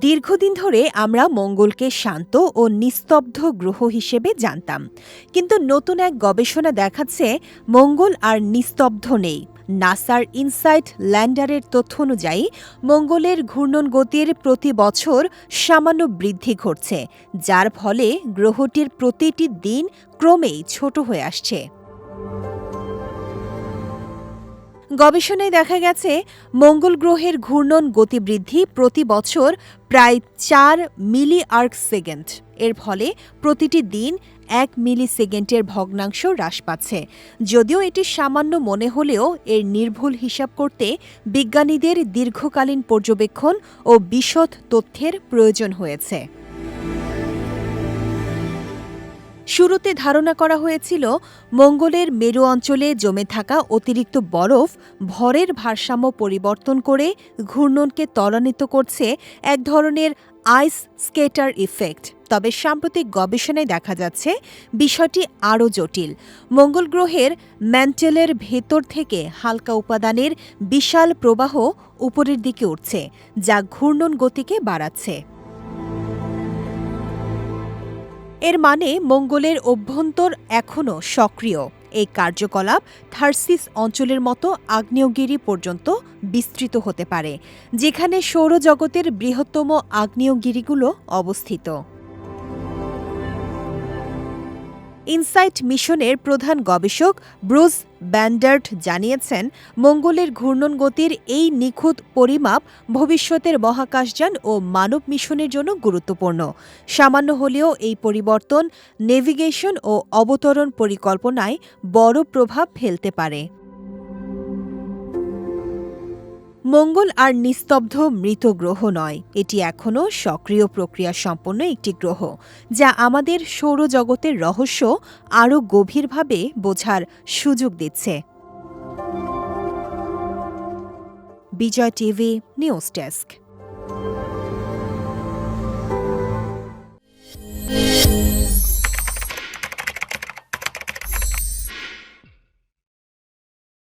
দীর্ঘদিন ধরে আমরা মঙ্গলকে শান্ত ও নিস্তব্ধ গ্রহ হিসেবে জানতাম, কিন্তু নতুন এক গবেষণা দেখাচ্ছে মঙ্গল আর নিস্তব্ধ নেই। নাসার ইনসাইট ল্যান্ডারের তথ্য অনুযায়ী মঙ্গলের ঘূর্ণন গতির প্রতি বছর সামান্য বৃদ্ধি ঘটছে, যার ফলে গ্রহটির প্রতিটি দিন ক্রমেই ছোট হয়ে আসছে। গবেষণায় দেখা গেছে মঙ্গল গ্রহের ঘূর্ণন গতিবৃদ্ধি প্রতি বছর প্রায় 4 মিলি আর্ক সেকেন্ড। এর ফলে প্রতিটি দিন 1 মিলি সেকেন্ডের ভগ্নাংশ হ্রাস পাচ্ছে। যদিও এটি সামান্য মনে হলেও এর নির্ভুল হিসাব করতে বিজ্ঞানীদের দীর্ঘকালীন পর্যবেক্ষণ ও বিশদ তথ্যের প্রয়োজন হয়েছে। শুরুতে ধারণা করা হয়েছিল মঙ্গলের মেরু অঞ্চলে জমে থাকা অতিরিক্ত বরফ ভরের ভারসাম্য পরিবর্তন করে ঘূর্ণনকে ত্বরান্বিত করছে, এক ধরনের আইস স্কেটার ইফেক্ট। তবে সাম্প্রতিক গবেষণায় দেখা যাচ্ছে বিষয়টি আরও জটিল। মঙ্গল গ্রহের ম্যান্টেলের ভেতর থেকে হালকা উপাদানের বিশাল প্রবাহ উপরের দিকে উঠছে, যা ঘূর্ণন গতিকে বাড়াচ্ছে। এর মানে মঙ্গলের অভ্যন্তর এখনও সক্রিয়। এই কার্যকলাপ থার্সিস অঞ্চলের মতো আগ্নেয়গিরি পর্যন্ত বিস্তৃত হতে পারে, যেখানে সৌরজগতের বৃহত্তম আগ্নেয়গিরিগুলো অবস্থিত। ইনসাইট মিশনের প্রধান গবেষক ব্রুস ব্যান্ডার্ট জানিয়েছেন, মঙ্গলের ঘূর্ণন গতির এই নিখুঁত পরিমাপ ভবিষ্যতের মহাকাশযান ও মানব মিশনের জন্য গুরুত্বপূর্ণ। সামান্য হলেও এই পরিবর্তন নেভিগেশন ও অবতরণ পরিকল্পনায় বড় প্রভাব ফেলতে পারে। মঙ্গল আর নিস্তব্ধ মৃত গ্রহ নয়, এটি এখনও সক্রিয় প্রক্রিয়া সম্পন্ন একটি গ্রহ, যা আমাদের সৌরজগতের রহস্য আরও গভীরভাবে বোঝার সুযোগ দিচ্ছে। বিজয় টিভি নিউজ ডেস্ক।